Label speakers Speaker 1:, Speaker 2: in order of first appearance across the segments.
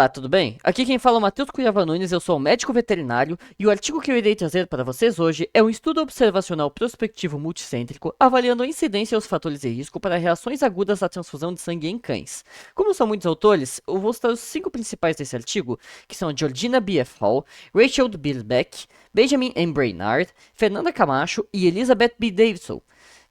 Speaker 1: Olá, tudo bem? Aqui quem fala é o Matheus Cunhava Nunes, eu sou um médico veterinário e o artigo que eu irei trazer para vocês hoje é um estudo observacional prospectivo multicêntrico avaliando a incidência e os fatores de risco para reações agudas à transfusão de sangue em cães. Como são muitos autores, eu vou citar os 5 principais desse artigo, que são Georgina B.F. Hall, Rachel Bilbeck, Benjamin M. Brainard, Fernanda Camacho e Elizabeth B. Davidson,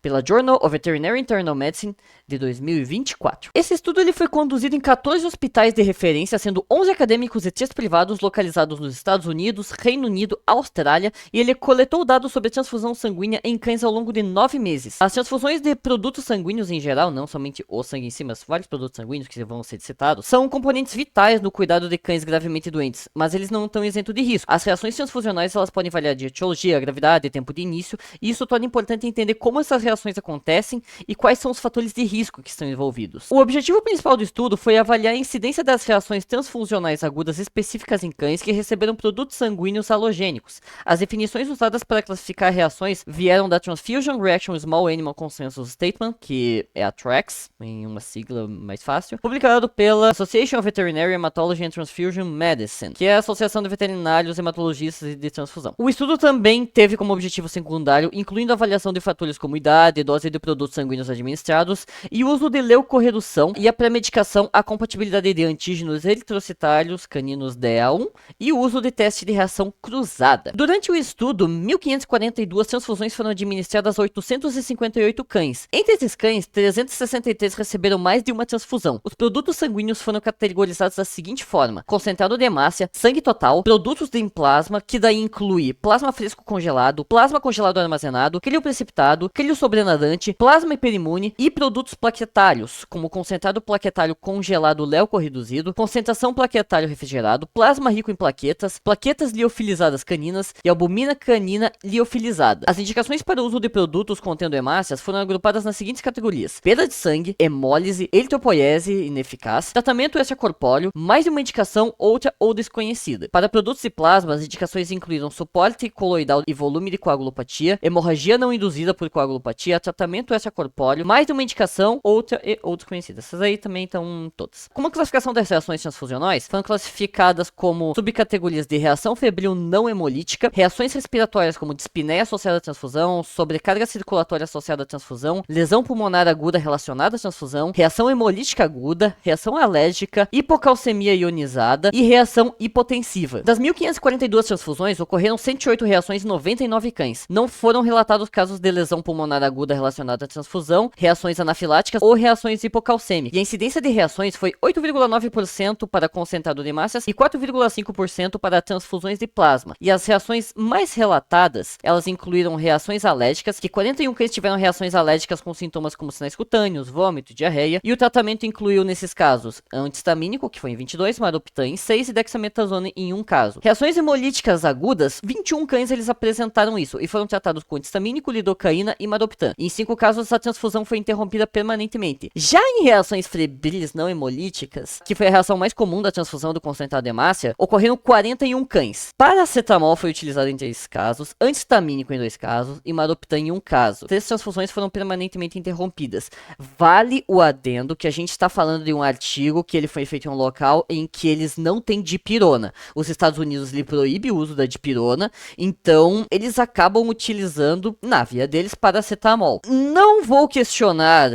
Speaker 1: pela Journal of Veterinary Internal Medicine de 2024. Esse estudo ele foi conduzido em 14 hospitais de referência, sendo 11 acadêmicos e 3 privados localizados nos Estados Unidos, Reino Unido, Austrália, e ele coletou dados sobre transfusão sanguínea em cães ao longo de 9 meses. As transfusões de produtos sanguíneos em geral, não somente o sangue em si, mas vários produtos sanguíneos que vão ser citados, são componentes vitais no cuidado de cães gravemente doentes, mas eles não estão isentos de risco. As reações transfusionais elas podem variar de etiologia, gravidade, tempo de início, e isso torna importante entender como essas reações acontecem e quais são os fatores de risco que estão envolvidos. O objetivo principal do estudo foi avaliar a incidência das reações transfusionais agudas específicas em cães que receberam produtos sanguíneos halogênicos. As definições usadas para classificar reações vieram da Transfusion Reaction Small Animal Consensus Statement, que é a TRACS, em uma sigla mais fácil, publicado pela Association of Veterinary Hematology and Transfusion Medicine, que é a Associação de Veterinários Hematologistas de Transfusão. O estudo também teve como objetivo secundário, incluindo a avaliação de fatores como idade, dose de produtos sanguíneos administrados e o uso de leucorredução e a pré-medicação à compatibilidade de antígenos eritrocitários caninos DA1 e o uso de teste de reação cruzada. Durante o estudo, 1.542 transfusões foram administradas a 858 cães. Entre esses cães, 363 receberam mais de uma transfusão. Os produtos sanguíneos foram categorizados da seguinte forma: concentrado de hemácia, sangue total, produtos de plasma, que daí inclui plasma fresco congelado, plasma congelado armazenado, crioprecipitado, sobrenadante, plasma hiperimune e produtos plaquetários, como concentrado plaquetário congelado leucorreduzido, concentração plaquetário refrigerado, plasma rico em plaquetas, plaquetas liofilizadas caninas e albumina canina liofilizada. As indicações para o uso de produtos contendo hemácias foram agrupadas nas seguintes categorias: perda de sangue, hemólise, eritropoiese ineficaz, tratamento extracorpóreo, mais de uma indicação, outra ou desconhecida. Para produtos de plasma, as indicações incluíram suporte coloidal e volume de coagulopatia, hemorragia não induzida por coagulopatia, tratamento extracorpóreo, mais de uma indicação, outra e outras conhecidas. Essas aí também estão todas. Como a classificação das reações transfusionais, foram classificadas como subcategorias de reação febril não hemolítica, reações respiratórias como dispneia associada à transfusão, sobrecarga circulatória associada à transfusão, lesão pulmonar aguda relacionada à transfusão, reação hemolítica aguda, reação alérgica, hipocalcemia ionizada e reação hipotensiva. Das 1.542 transfusões, ocorreram 108 reações em 99 cães. Não foram relatados casos de lesão pulmonar aguda relacionada à transfusão, reações anafiláticas ou reações hipocalcêmicas. E a incidência de reações foi 8,9% para concentrado de hemácias e 4,5% para transfusões de plasma. E as reações mais relatadas, elas incluíram reações alérgicas, que 41 cães tiveram reações alérgicas com sintomas como sinais cutâneos, vômito, diarreia, e o tratamento incluiu nesses casos antihistamínico, que foi em 22, maroptan em 6 e dexametasona em 1 caso. Reações hemolíticas agudas, 21 cães eles apresentaram isso e foram tratados com antihistamínico, lidocaína e maroptan. Em 5 casos, a transfusão foi interrompida permanentemente. Já em reações febrilis não hemolíticas, que foi a reação mais comum da transfusão do concentrado de hemácia, ocorreram 41 cães. Paracetamol foi utilizado em 3 casos, antihistamínico em 2 casos e maroptan em 1 caso. 3 transfusões foram permanentemente interrompidas. Vale o adendo que a gente está falando de um artigo que ele foi feito em um local em que eles não têm dipirona. Os Estados Unidos lhe proíbe o uso da dipirona, então eles acabam utilizando na via deles paracetamol. Não vou questionar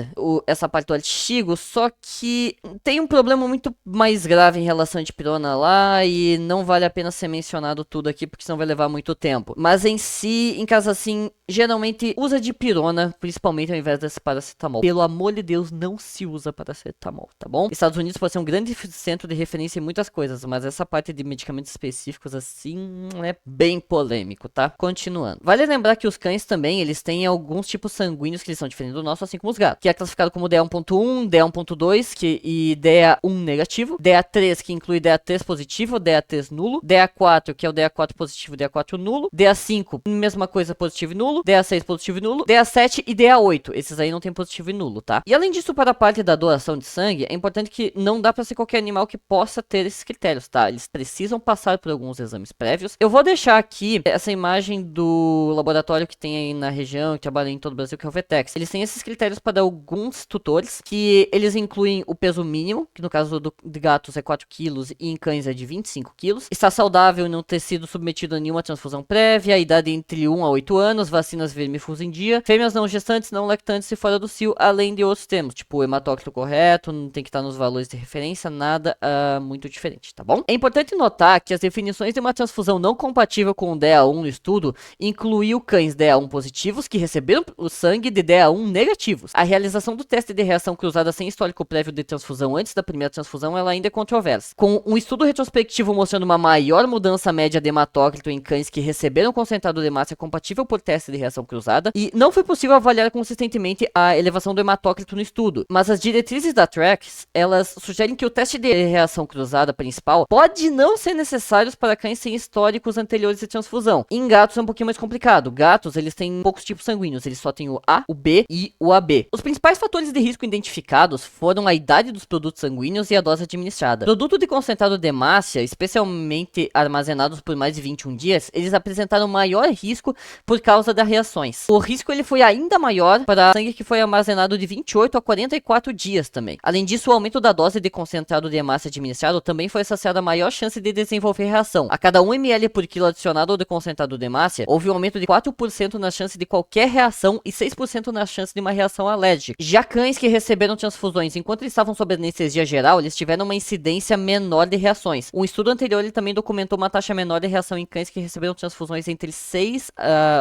Speaker 1: essa parte do artigo, só que tem um problema muito mais grave em relação à dipirona lá e não vale a pena ser mencionado tudo aqui porque senão vai levar muito tempo. Mas em si, em caso assim, geralmente usa dipirona, principalmente ao invés desse paracetamol. Pelo amor de Deus, não se usa paracetamol, tá bom? Estados Unidos pode ser um grande centro de referência em muitas coisas, mas essa parte de medicamentos específicos assim é bem polêmico, tá? Continuando. Vale lembrar que os cães também, eles têm alguns tipos sanguíneos que eles são diferentes do nosso, assim como os gatos, que é classificado como DA1.1, DA1.2 e DA1 negativo, DA3 que inclui DA3 positivo, DA3 nulo, DA4 que é o DA4 positivo e DA4 nulo, DA5 mesma coisa positivo e nulo, nulo, DA6 positivo e nulo, DA7 e DA8. Esses aí não tem positivo e nulo, tá? E além disso, para a parte da doação de sangue, é importante que não dá pra ser qualquer animal que possa ter esses critérios, tá? Eles precisam passar por alguns exames prévios. Eu vou deixar aqui essa imagem do laboratório que tem aí na região, que trabalha em todo o Brasil, que é o Vetex. Eles têm esses critérios para alguns tutores, que eles incluem o peso mínimo, que no caso de gatos é 4 quilos e em cães é de 25 quilos. Está saudável e não ter sido submetido a nenhuma transfusão prévia, idade entre 1 a 8 anos, vacinas vermifugo em dia, fêmeas não gestantes, não lactantes e fora do cio, além de outros termos, tipo hematócrito correto, não tem que estar nos valores de referência, nada muito diferente, tá bom? É importante notar que as definições de uma transfusão não compatível com o DEA1 no estudo incluiu cães DEA1 positivos que receberam o sangue de DEA1 negativos. A realização do teste de reação cruzada sem histórico prévio de transfusão antes da primeira transfusão, ela ainda é controversa. Com um estudo retrospectivo mostrando uma maior mudança média de hematócrito em cães que receberam concentrado de hemácia compatível por teste de reação cruzada, e não foi possível avaliar consistentemente a elevação do hematócrito no estudo, mas as diretrizes da TRACS, elas sugerem que o teste de reação cruzada principal pode não ser necessário para cães sem históricos anteriores de transfusão. Em gatos é um pouquinho mais complicado. Gatos, eles têm poucos tipos sanguíneos, eles só têm o A, o B e o AB. Os principais fatores de risco identificados foram a idade dos produtos sanguíneos e a dose administrada. Produto de concentrado de hemácia, especialmente armazenados por mais de 21 dias, eles apresentaram maior risco por causa das reações. O risco ele foi ainda maior para sangue que foi armazenado de 28 a 44 dias também. Além disso, o aumento da dose de concentrado de hemácia administrado também foi associado a maior chance de desenvolver reação. A cada 1 ml por quilo adicionado de concentrado de hemácia, houve um aumento de 4% na chance de qualquer reação e 6% na chance de uma reação alérgica. Já cães que receberam transfusões enquanto eles estavam sob anestesia geral, eles tiveram uma incidência menor de reações. Um estudo anterior ele também documentou uma taxa menor de reação em cães que receberam transfusões entre 6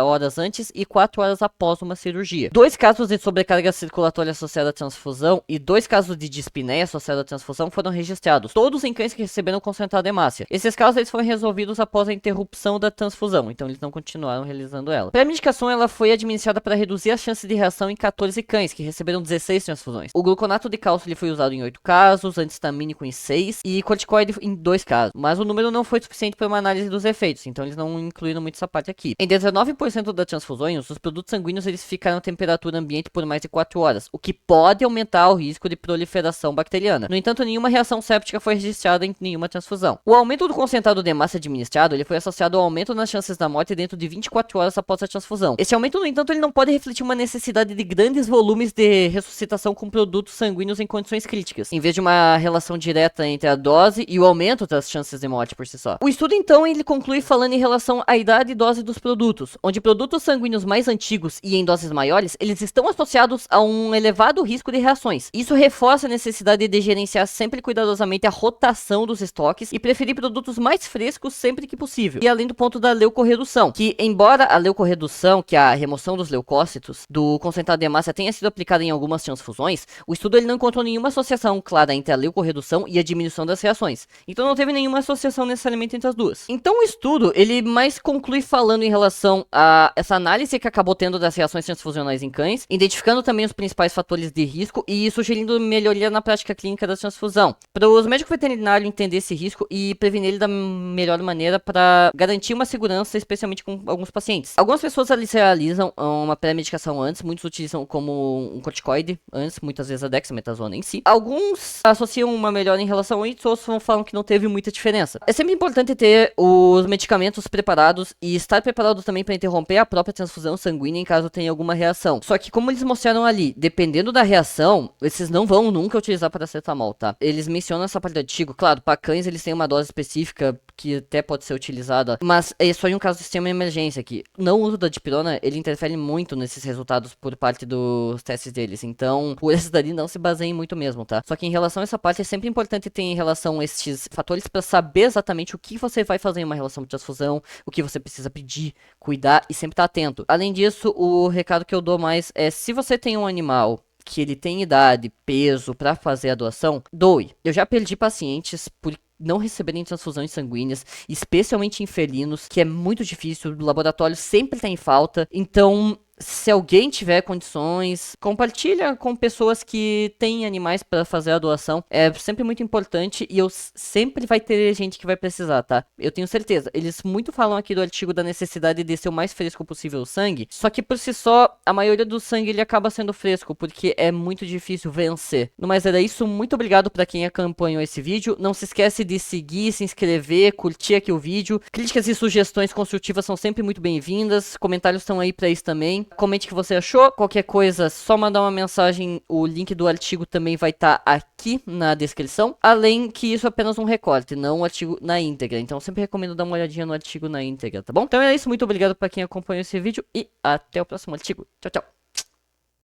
Speaker 1: horas antes e 4 horas após uma cirurgia. 2 casos de sobrecarga circulatória associada à transfusão e 2 casos de dispneia associada à transfusão foram registrados, todos em cães que receberam concentrado de hemácia. Esses casos eles foram resolvidos após a interrupção da transfusão, então eles não continuaram realizando ela. A medicação ela foi administrada para reduzir a chance de reação em 14 cães que receberam 16 transfusões. O gluconato de cálcio ele foi usado em 8 casos, antistamínico em 6 e corticoide em 2 casos, mas o número não foi suficiente para uma análise dos efeitos, então eles não incluíram muito essa parte aqui. Em 19% das transfusões, os produtos sanguíneos eles ficaram a temperatura ambiente por mais de 4 horas, o que pode aumentar o risco de proliferação bacteriana. No entanto, nenhuma reação séptica foi registrada em nenhuma transfusão. O aumento do concentrado de hemácia administrado ele foi associado ao aumento nas chances da morte dentro de 24 horas após a transfusão. Esse aumento, no entanto, ele não pode refletir uma necessidade de grandes volumes de ressuscitação com produtos sanguíneos em condições críticas, em vez de uma relação direta entre a dose e o aumento das chances de morte por si só. O estudo, então, ele conclui falando em relação à idade e dose dos produtos, onde produtos sanguíneos mais antigos e em doses maiores, eles estão associados a um elevado risco de reações. Isso reforça a necessidade de gerenciar sempre cuidadosamente a rotação dos estoques e preferir produtos mais frescos sempre que possível. E além do ponto da leucorredução, que embora a leucorredução, que é a remoção dos leucócitos do concentrado de hemácia tenha sido aplicada em algumas transfusões, o estudo ele não encontrou nenhuma associação clara entre a leucorredução e a diminuição das reações. Então não teve nenhuma associação necessariamente entre as duas. Então o estudo, ele mais conclui falando em relação a essa análise que acabou tendo das reações transfusionais em cães, identificando também os principais fatores de risco e sugerindo melhoria na prática clínica da transfusão, para os médicos veterinários entender esse risco e prevenir ele da melhor maneira para garantir uma segurança, especialmente com alguns pacientes. Algumas pessoas ali realizam uma pré-medicação antes, muitos utilizam como um corticoide antes, muitas vezes a dexametasona em si. Alguns associam uma melhora em relação a isso, outros falam que não teve muita diferença. É sempre importante ter os medicamentos preparados e estar preparado também para interromper a própria transfusão sanguínea em caso tenha alguma reação. Só que como eles mostraram ali, dependendo da reação, esses não vão nunca utilizar paracetamol, tá? Eles mencionam essa parte do artigo, claro, para cães eles têm uma dose específica que até pode ser utilizada, mas é só em um caso de extrema emergência aqui. Não uso da dipirona, ele interfere muito nesses resultados por parte dos testes deles, então por esses dali não se baseiem muito mesmo, tá? Só que em relação a essa parte é sempre importante ter em relação a estes fatores para saber exatamente o que você vai fazer em uma relação de transfusão, o que você precisa pedir, cuidar e sempre estar atento. Além disso, o recado que eu dou mais é, se você tem um animal que ele tem idade, peso para fazer a doação, doe. Eu já perdi pacientes por não receberem transfusões sanguíneas, especialmente em felinos, que é muito difícil, o laboratório sempre tá em falta, então Se alguém tiver condições, compartilha com pessoas que têm animais para fazer a doação. É sempre muito importante e sempre vai ter gente que vai precisar, tá? Eu tenho certeza. Eles muito falam aqui do artigo da necessidade de ser o mais fresco possível o sangue. Só que por si só, a maioria do sangue ele acaba sendo fresco porque é muito difícil vencer. No mais era isso. Muito obrigado para quem acompanhou esse vídeo. Não se esquece de seguir, se inscrever, curtir aqui o vídeo. Críticas e sugestões construtivas são sempre muito bem-vindas. Comentários estão aí para isso também. Comente o que você achou. Qualquer coisa, só mandar uma mensagem. O link do artigo também vai estar aqui na descrição. Além que isso é apenas um recorte, não um artigo na íntegra. Então sempre recomendo dar uma olhadinha no artigo na íntegra, tá bom? Então é isso. Muito obrigado para quem acompanhou esse vídeo e até o próximo artigo. Tchau, tchau.